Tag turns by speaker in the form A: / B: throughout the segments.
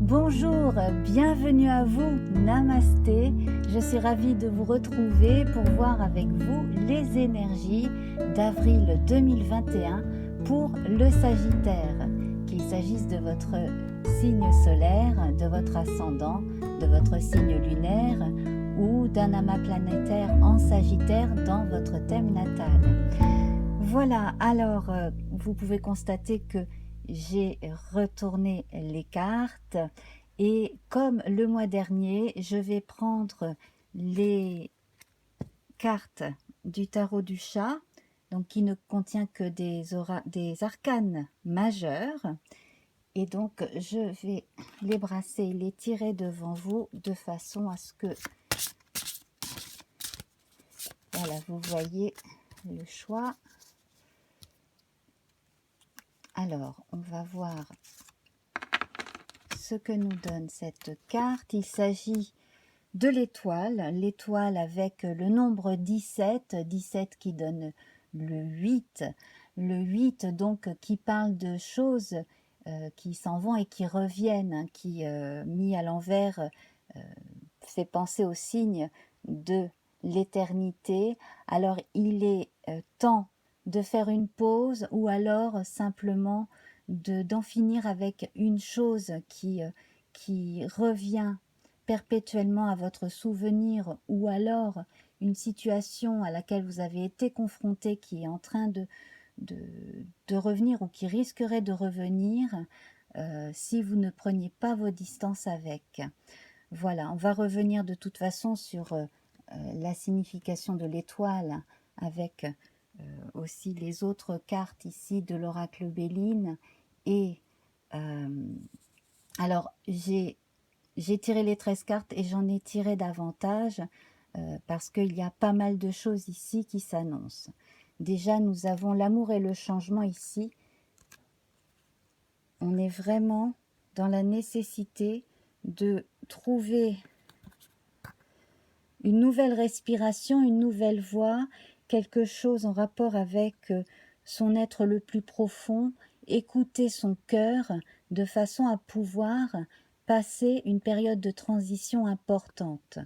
A: Bonjour, bienvenue à vous, Namasté. Je suis ravie de vous retrouver pour voir avec vous les énergies d'avril 2021 pour le Sagittaire. Qu'il s'agisse de votre signe solaire, de votre ascendant, de votre signe lunaire ou d'un amas planétaire en Sagittaire dans votre thème natal. Voilà, alors vous pouvez constater que j'ai retourné les cartes et comme le mois dernier, je vais prendre les cartes du tarot du chat, donc qui ne contient que des arcanes majeurs. Et donc, je vais les brasser, les tirer devant vous de façon à ce que, voilà, vous voyez le choix. Alors, on va voir ce que nous donne cette carte. Il s'agit de l'étoile avec le nombre 17, 17 qui donne le 8 donc qui parle de choses qui s'en vont et qui reviennent, hein, qui mis à l'envers fait penser au signe de l'éternité. Alors il est temps de faire une pause ou alors simplement d'en finir avec une chose qui revient perpétuellement à votre souvenir ou alors une situation à laquelle vous avez été confronté qui est en train de revenir ou qui risquerait de revenir si vous ne preniez pas vos distances avec. Voilà, on va revenir de toute façon sur la signification de l'étoile avec aussi les autres cartes ici de l'oracle Béline. Et alors, j'ai tiré les 13 cartes et j'en ai tiré davantage parce qu'il y a pas mal de choses ici qui s'annoncent. Déjà, nous avons l'amour et le changement ici. On est vraiment dans la nécessité de trouver une nouvelle respiration, une nouvelle voie, quelque chose en rapport avec son être le plus profond, écouter son cœur de façon à pouvoir passer une période de transition importante.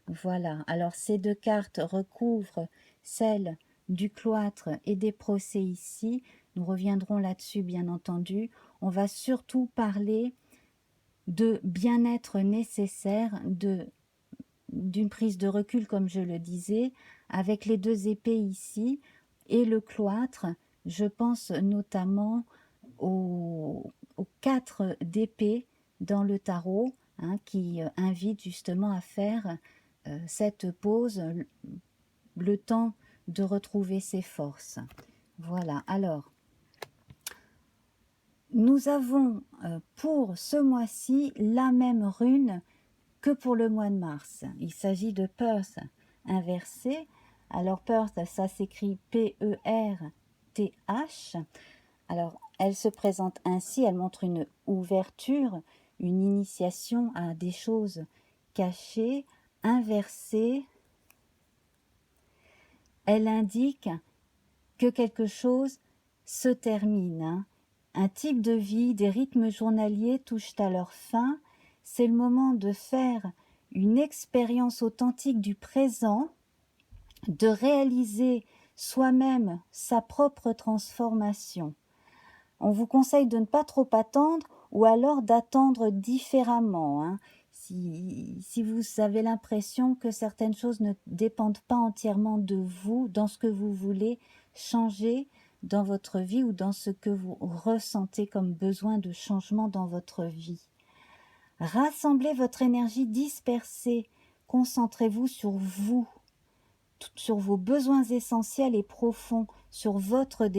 A: Voilà, alors ces deux cartes recouvrent celle du cloître et des procès ici. Nous reviendrons là-dessus bien entendu. On va surtout parler de bien-être nécessaire, d'une prise de recul, comme je le disais, avec les deux épées ici et le cloître. Je pense notamment aux 4 d'épée dans le tarot, hein, qui invite justement à faire cette pause, le temps de retrouver ses forces. Voilà, alors, nous avons pour ce mois-ci la même rune que pour le mois de mars. Il s'agit de Perth inversé. Alors Perth, ça s'écrit P-E-R-T-H. Alors elle se présente ainsi, elle montre une ouverture, une initiation à des choses cachées. Inversée, elle indique que quelque chose se termine, hein. Un type de vie, des rythmes journaliers touchent à leur fin. C'est le moment de faire une expérience authentique du présent, de réaliser soi-même sa propre transformation. On vous conseille de ne pas trop attendre ou alors d'attendre différemment, hein. Si vous avez l'impression que certaines choses ne dépendent pas entièrement de vous, dans ce que vous voulez changer dans votre vie ou dans ce que vous ressentez comme besoin de changement dans votre vie. Rassemblez votre énergie dispersée, concentrez-vous sur vous, sur vos besoins essentiels et profonds, sur votre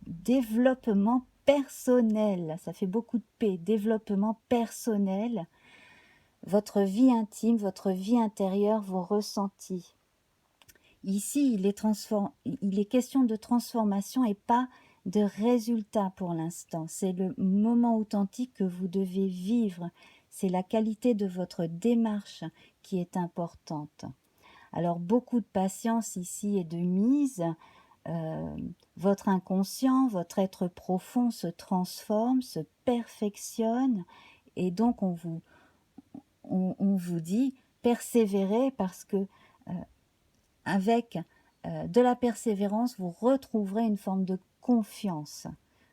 A: développement personnel. Ça fait beaucoup de P, développement personnel, votre vie intime, votre vie intérieure, vos ressentis. Ici, il est question de transformation et pas de résultat pour l'instant. C'est le moment authentique que vous devez vivre. C'est la qualité de votre démarche qui est importante. Alors, beaucoup de patience ici est de mise. Votre inconscient, votre être profond se transforme, se perfectionne Et donc on vous dit persévérez parce que avec de la persévérance, vous retrouverez une forme de confiance.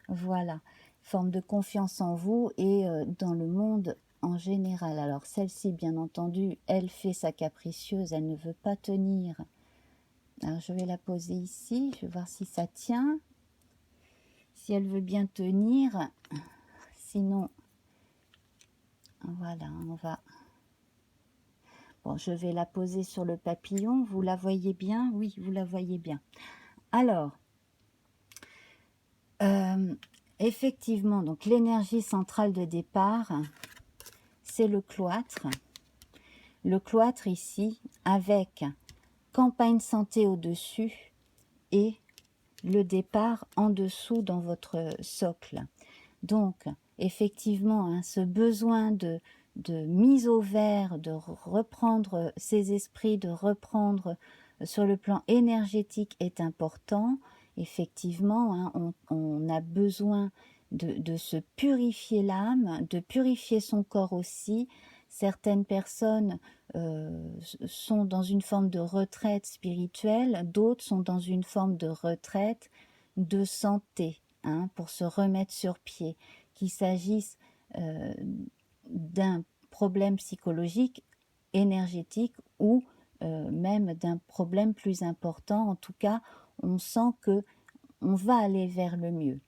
A: Voilà, forme de confiance en vous et dans le monde en général. Alors celle-ci, bien entendu, elle fait sa capricieuse, elle ne veut pas tenir. Alors je vais la poser ici, je vais voir si ça tient. Si elle veut bien tenir, sinon, voilà, on va... Bon, je vais la poser sur le papillon, vous la voyez bien? Oui, vous la voyez bien. Alors, effectivement, donc l'énergie centrale de départ, c'est le cloître. Le cloître ici, avec campagne santé au-dessus et le départ en dessous dans votre socle. Donc, effectivement, hein, ce besoin de mise au vert, de reprendre ses esprits, de reprendre sur le plan énergétique est important. Effectivement, hein, on a besoin de se purifier l'âme, de purifier son corps aussi. Certaines personnes sont dans une forme de retraite spirituelle, d'autres sont dans une forme de retraite de santé, hein, pour se remettre sur pied, qu'il s'agisse d'un problème psychologique, énergétique ou même d'un problème plus important. En tout cas, on sent que on va aller vers le mieux.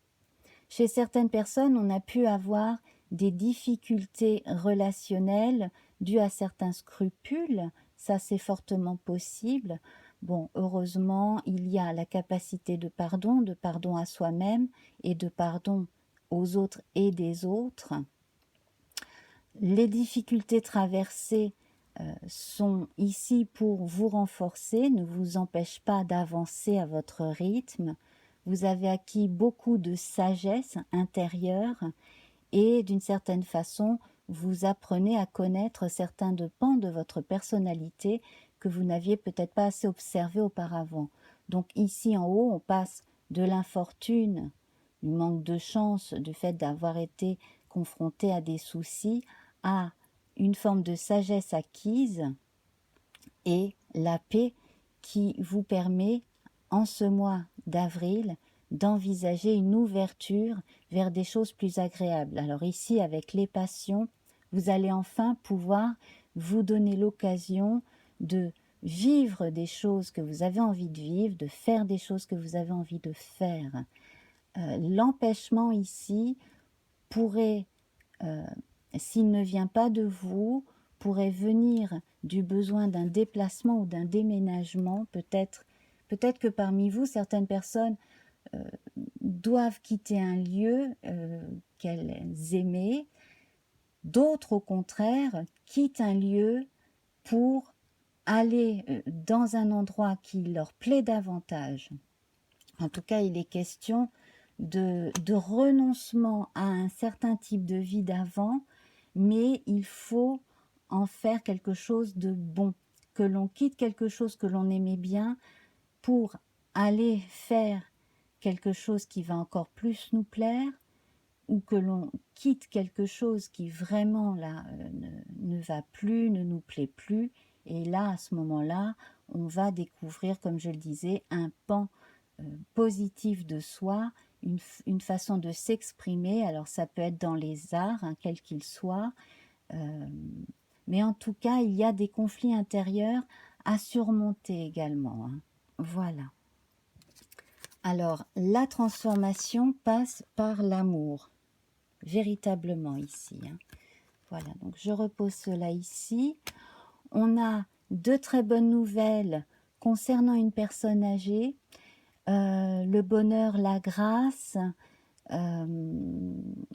A: Chez certaines personnes, on a pu avoir des difficultés relationnelles dues à certains scrupules. Ça, c'est fortement possible. Bon, heureusement, il y a la capacité de pardon à soi-même et de pardon aux autres et des autres. Les difficultés traversées sont ici pour vous renforcer, ne vous empêchent pas d'avancer à votre rythme. Vous avez acquis beaucoup de sagesse intérieure et d'une certaine façon, vous apprenez à connaître certains pans de votre personnalité que vous n'aviez peut-être pas assez observé auparavant. Donc ici en haut, on passe de l'infortune, du manque de chance, du fait d'avoir été confronté à des soucis, à une forme de sagesse acquise et la paix qui vous permet, en ce mois d'avril, d'envisager une ouverture vers des choses plus agréables. Alors ici, avec les passions, vous allez enfin pouvoir vous donner l'occasion de vivre des choses que vous avez envie de vivre, de faire des choses que vous avez envie de faire. L'empêchement ici pourrait, s'il ne vient pas de vous, pourrait venir du besoin d'un déplacement ou d'un déménagement. Peut-être que parmi vous, certaines personnes doivent quitter un lieu qu'elles aimaient. D'autres, au contraire, quittent un lieu pour aller dans un endroit qui leur plaît davantage. En tout cas, il est question de renoncement à un certain type de vie d'avant, mais il faut en faire quelque chose de bon, que l'on quitte quelque chose que l'on aimait bien pour aller faire quelque chose qui va encore plus nous plaire, ou que l'on quitte quelque chose qui vraiment là ne va plus, ne nous plaît plus, et là à ce moment-là on va découvrir, comme je le disais, un pan positif de soi, une façon de s'exprimer. Alors ça peut être dans les arts, hein, quels qu'ils soient, mais en tout cas il y a des conflits intérieurs à surmonter également, hein. Voilà. Alors la transformation passe par l'amour, véritablement ici, hein. Voilà, donc je repose cela ici. On a de très bonnes nouvelles concernant une personne âgée. Le bonheur, la grâce.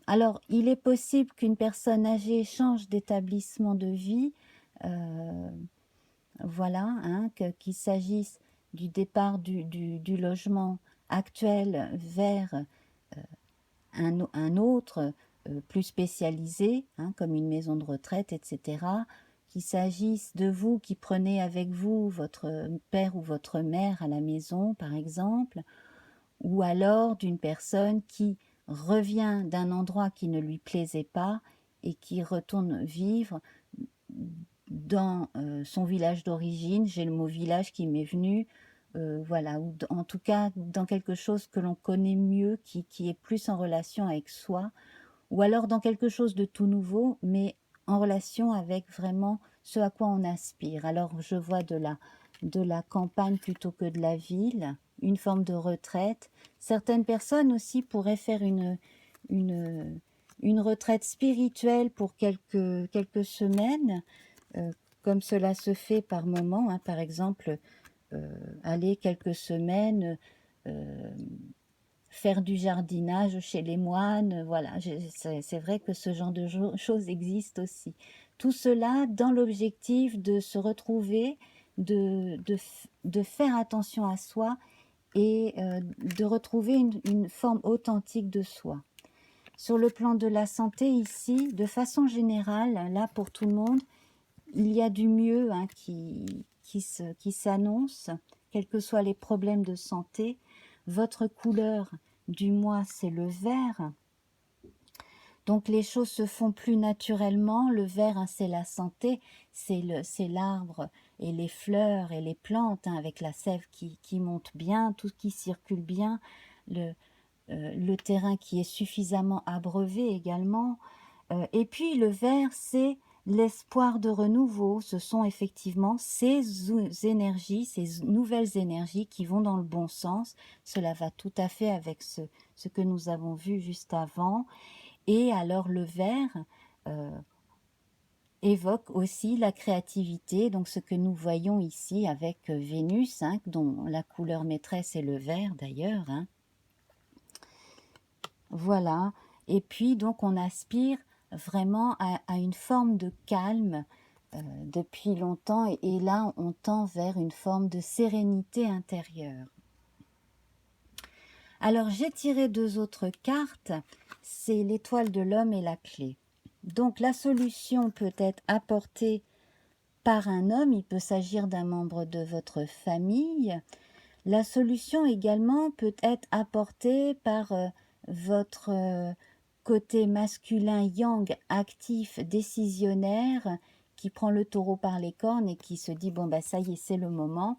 A: Alors, il est possible qu'une personne âgée change d'établissement de vie. Voilà, hein, qu'il s'agisse du départ du logement actuel vers un autre plus spécialisé, hein, comme une maison de retraite, etc. Qu'il s'agisse de vous qui prenez avec vous votre père ou votre mère à la maison, par exemple, ou alors d'une personne qui revient d'un endroit qui ne lui plaisait pas et qui retourne vivre dans son village d'origine. J'ai le mot village qui m'est venu, voilà, ou en tout cas dans quelque chose que l'on connaît mieux, qui est plus en relation avec soi, ou alors dans quelque chose de tout nouveau, mais en relation avec vraiment ce à quoi on aspire. Alors je vois de la campagne plutôt que de la ville, une forme de retraite. Certaines personnes aussi pourraient faire une, une retraite spirituelle pour quelques semaines, euh, comme cela se fait par moment, hein. Par exemple, aller quelques semaines faire du jardinage chez les moines, voilà, c'est vrai que ce genre de choses existe aussi. Tout cela dans l'objectif de se retrouver, de faire attention à soi et de retrouver une forme authentique de soi. Sur le plan de la santé ici, de façon générale, là pour tout le monde, il y a du mieux, hein, qui s'annonce, quels que soient les problèmes de santé. Votre couleur du mois, c'est le vert. Donc les choses se font plus naturellement. Le vert, hein, c'est la santé, c'est l'arbre et les fleurs et les plantes, hein, avec la sève qui monte bien, tout qui circule bien, le terrain qui est suffisamment abreuvé également. Et puis le vert, c'est l'espoir de renouveau. Ce sont effectivement ces énergies, ces nouvelles énergies qui vont dans le bon sens. Cela va tout à fait avec ce que nous avons vu juste avant. Et alors le vert évoque aussi la créativité, donc ce que nous voyons ici avec Vénus, hein, dont la couleur maîtresse est le vert d'ailleurs, hein. Voilà. Et puis donc on aspire vraiment à une forme de calme depuis longtemps, et là on tend vers une forme de sérénité intérieure. Alors j'ai tiré deux autres cartes, c'est l'étoile de l'homme et la clé. Donc la solution peut être apportée par un homme, il peut s'agir d'un membre de votre famille. La solution également peut être apportée par votre côté masculin yang, actif, décisionnaire, qui prend le taureau par les cornes et qui se dit bon bah ça y est, c'est le moment,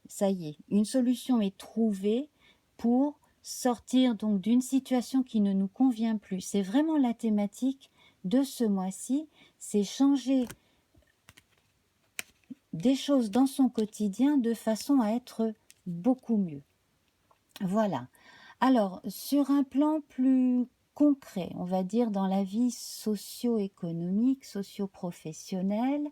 A: ça y est, une solution est trouvée pour sortir donc d'une situation qui ne nous convient plus. C'est vraiment la thématique de ce mois-ci, c'est changer des choses dans son quotidien de façon à être beaucoup mieux. Voilà. Alors, sur un plan plus concret, on va dire dans la vie socio-économique, socio-professionnelle,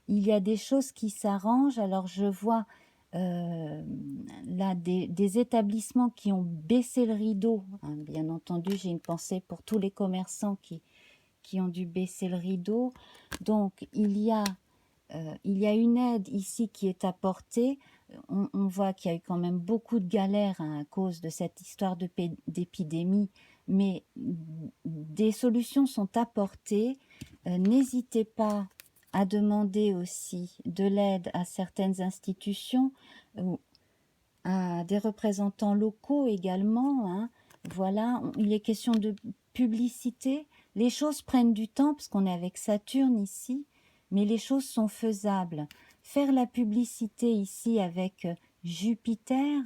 A: il y a des choses qui s'arrangent. Alors, je vois là des établissements qui ont baissé le rideau, hein. Bien entendu, j'ai une pensée pour tous les commerçants qui ont dû baisser le rideau. Donc, il y a une aide ici qui est apportée. On voit qu'il y a eu quand même beaucoup de galères, hein, à cause de cette histoire d'épidémie, mais des solutions sont apportées. N'hésitez pas à demander aussi de l'aide à certaines institutions, à des représentants locaux également, hein. Voilà, il est question de publicité. Les choses prennent du temps parce qu'on est avec Saturne ici, mais les choses sont faisables. Faire la publicité ici avec Jupiter,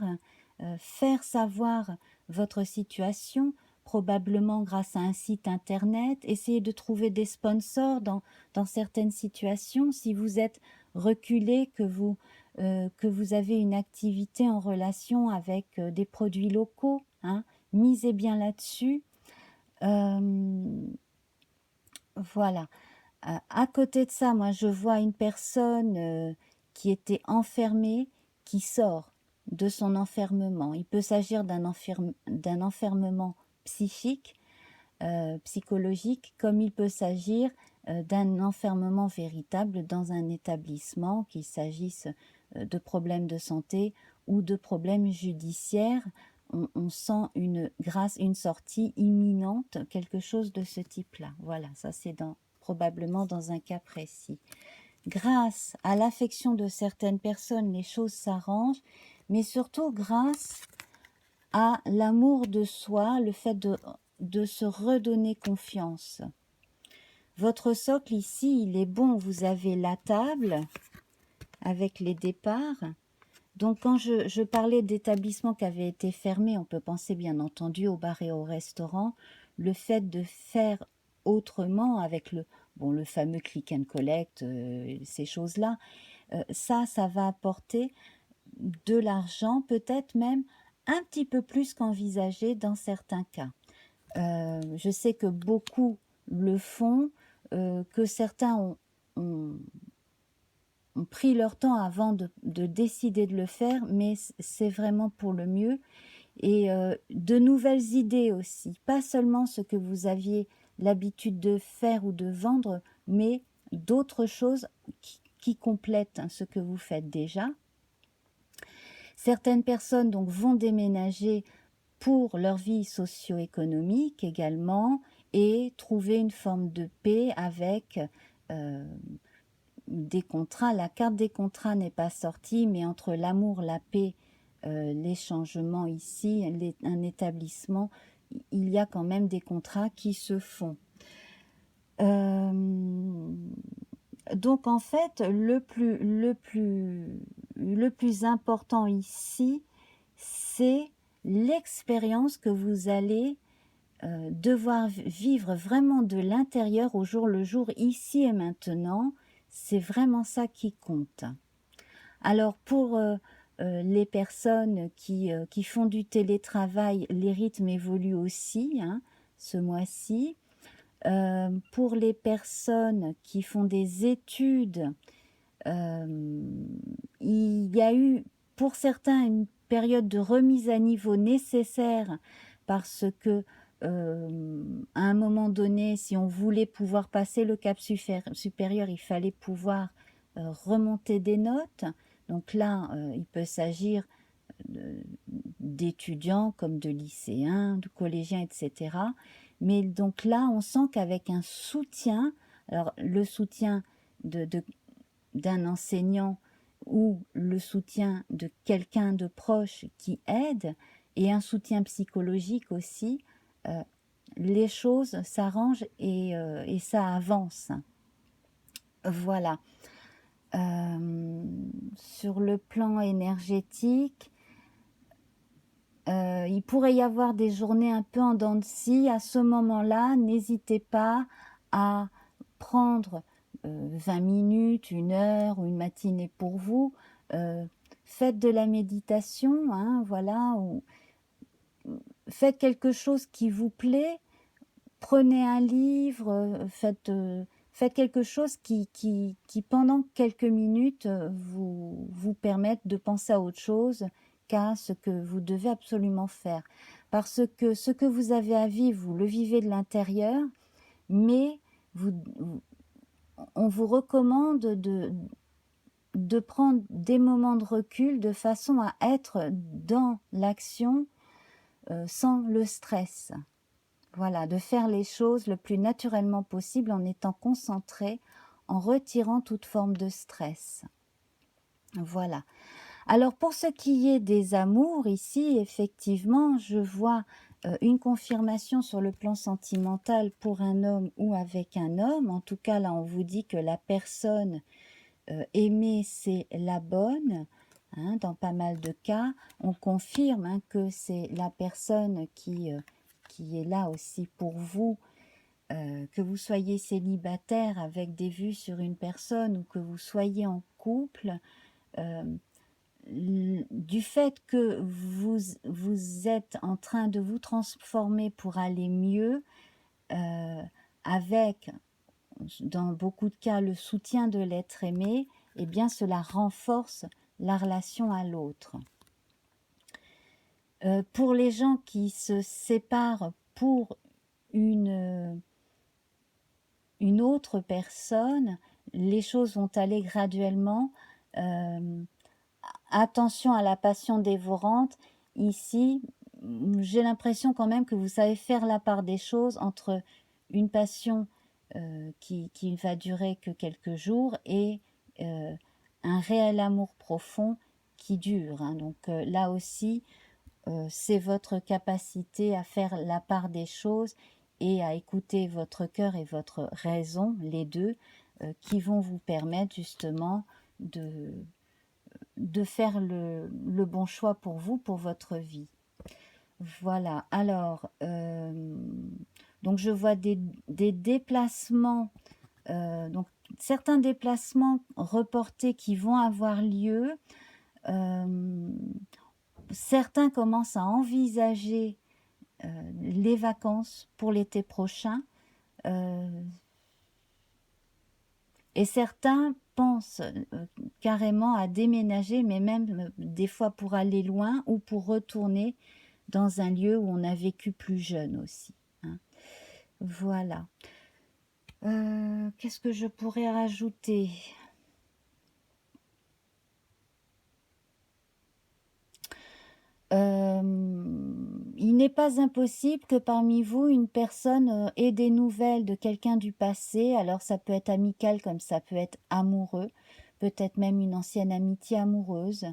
A: faire savoir votre situation, probablement grâce à un site internet, essayer de trouver des sponsors dans certaines situations. Si vous êtes reculé, que vous avez une activité en relation avec des produits locaux, hein, misez bien là-dessus. Voilà. À côté de ça, moi, je vois une personne qui était enfermée, qui sort de son enfermement. Il peut s'agir d'un enfermement psychique, psychologique, comme il peut s'agir d'un enfermement véritable dans un établissement, qu'il s'agisse de problèmes de santé ou de problèmes judiciaires. On sent une sortie imminente, quelque chose de ce type-là. Voilà, ça c'est probablement dans un cas précis. Grâce à l'affection de certaines personnes, les choses s'arrangent, mais surtout grâce à l'amour de soi, le fait de se redonner confiance. Votre socle ici, il est bon. Vous avez la table avec les départs. Donc quand je parlais d'établissements qui avaient été fermés, on peut penser bien entendu aux bars et aux restaurants. Le fait de faire autrement avec le fameux click and collect, ces choses-là, ça va apporter de l'argent, peut-être même un petit peu plus qu'envisagé dans certains cas. Je sais que beaucoup le font, que certains ont pris leur temps avant de décider de le faire, mais c'est vraiment pour le mieux. Et de nouvelles idées aussi, pas seulement ce que vous aviez l'habitude de faire ou de vendre, mais d'autres choses qui complètent ce que vous faites déjà. Certaines personnes donc vont déménager pour leur vie socio-économique également et trouver une forme de paix avec des contrats. La carte des contrats n'est pas sortie, mais entre l'amour, la paix, les changements ici, un établissement, il y a quand même des contrats qui se font. Donc en fait, le plus important ici, c'est l'expérience que vous allez devoir vivre vraiment de l'intérieur au jour le jour, ici et maintenant. C'est vraiment ça qui compte. Alors pour les personnes qui font du télétravail, les rythmes évoluent aussi, hein, ce mois-ci. Pour les personnes qui font des études, il y a eu pour certains une période de remise à niveau nécessaire parce que à un moment donné, si on voulait pouvoir passer le cap supérieur, il fallait pouvoir remonter des notes. Donc là, il peut s'agir d'étudiants comme de lycéens, de collégiens, etc. Mais donc là, on sent qu'avec un soutien, alors le soutien d'un enseignant ou le soutien de quelqu'un de proche qui aide, et un soutien psychologique aussi, les choses s'arrangent et ça avance. Voilà. Sur le plan énergétique, il pourrait y avoir des journées un peu en dents de scie. À ce moment-là, n'hésitez pas à prendre 20 minutes, 1 heure ou une matinée pour vous. Faites de la méditation, hein, voilà, ou faites quelque chose qui vous plaît. Prenez un livre, faites quelque chose qui pendant quelques minutes vous permette de penser à autre chose qu'à ce que vous devez absolument faire. Parce que ce que vous avez à vivre, vous le vivez de l'intérieur, mais on vous recommande de prendre des moments de recul de façon à être dans l'action sans le stress. Voilà, de faire les choses le plus naturellement possible en étant concentré, en retirant toute forme de stress. Voilà. Alors pour ce qui est des amours, ici, effectivement, je vois une confirmation sur le plan sentimental pour un homme ou avec un homme. En tout cas, là, on vous dit que la personne aimée, c'est la bonne. Hein, dans pas mal de cas, on confirme hein, que c'est la personne qui est là aussi pour vous, que vous soyez célibataire avec des vues sur une personne ou que vous soyez en couple, du fait que vous êtes en train de vous transformer pour aller mieux, avec, dans beaucoup de cas, le soutien de l'être aimé, eh bien cela renforce la relation à l'autre. Pour les gens qui se séparent pour une autre personne, les choses vont aller graduellement. Attention à la passion dévorante. Ici, j'ai l'impression quand même que vous savez faire la part des choses entre une passion qui va durer que quelques jours et un réel amour profond qui dure. Hein. Donc là aussi, c'est votre capacité à faire la part des choses et à écouter votre cœur et votre raison, les deux, qui vont vous permettre justement de faire le bon choix pour vous, pour votre vie. Voilà, alors, donc je vois des déplacements, donc certains déplacements reportés qui vont avoir lieu. Certains commencent à envisager les vacances pour l'été prochain. Et certains pensent carrément à déménager, mais même des fois pour aller loin ou pour retourner dans un lieu où on a vécu plus jeune aussi. Hein. Voilà. Qu'est-ce que je pourrais rajouter ? Il n'est pas impossible que parmi vous, une personne ait des nouvelles de quelqu'un du passé. Alors ça peut être amical comme ça peut être amoureux, peut-être même une ancienne amitié amoureuse.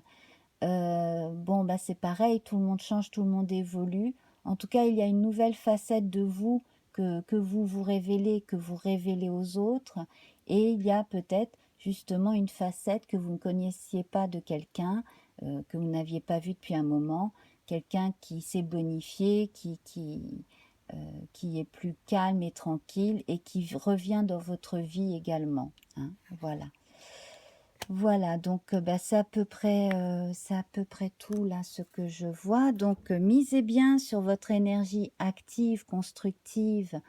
A: Bon, bah c'est pareil, tout le monde change, tout le monde évolue. En tout cas, il y a une nouvelle facette de vous que vous vous révélez, que vous révélez aux autres. Et il y a peut-être justement une facette que vous ne connaissiez pas de quelqu'un, que vous n'aviez pas vu depuis un moment, quelqu'un qui s'est bonifié, qui est plus calme et tranquille et qui revient dans votre vie également. Hein, voilà. Voilà, donc bah, c'est à peu près tout là ce que je vois. Donc misez bien sur votre énergie active, constructive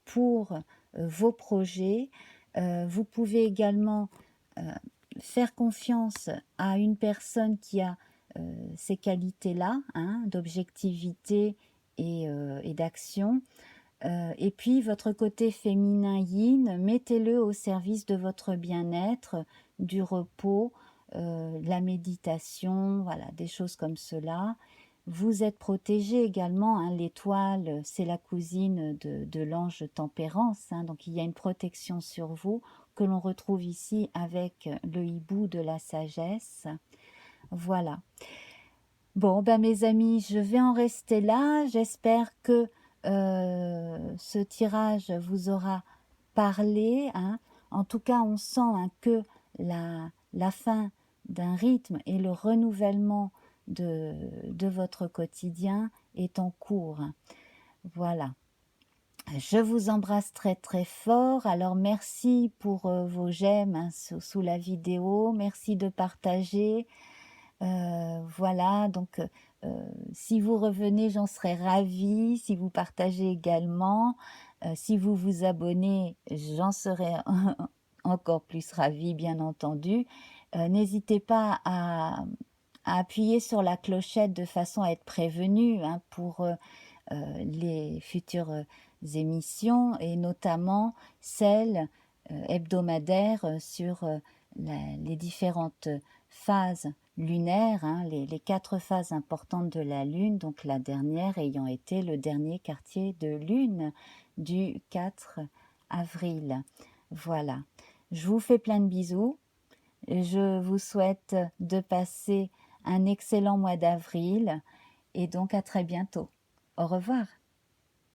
A: pour vos projets. Vous pouvez également faire confiance à une personne qui a ces qualités-là, hein, d'objectivité et d'action. Et puis votre côté féminin yin, mettez-le au service de votre bien-être, du repos, la méditation, voilà, des choses comme cela. Vous êtes protégé également, hein, l'étoile, c'est la cousine de l'ange tempérance, hein, donc il y a une protection sur vous que l'on retrouve ici avec le hibou de la sagesse. Voilà. Bon, ben mes amis, je vais en rester là. J'espère que ce tirage vous aura parlé. Hein. En tout cas, on sent hein, que la fin d'un rythme et le renouvellement de votre quotidien est en cours. Voilà. Je vous embrasse très très fort. Alors merci pour vos j'aime hein, sous la vidéo. Merci de partager. Voilà, donc si vous revenez, j'en serais ravie. Si vous partagez également, si vous vous abonnez, j'en serais encore plus ravie, bien entendu. N'hésitez pas à appuyer sur la clochette de façon à être prévenu hein, pour les futures émissions et notamment celles hebdomadaires sur les différentes phases lunaires, hein, les 4 phases importantes de la Lune, donc la dernière ayant été le dernier quartier de Lune du 4 avril. Voilà, je vous fais plein de bisous, je vous souhaite de passer un excellent mois d'avril et donc à très bientôt. Au revoir.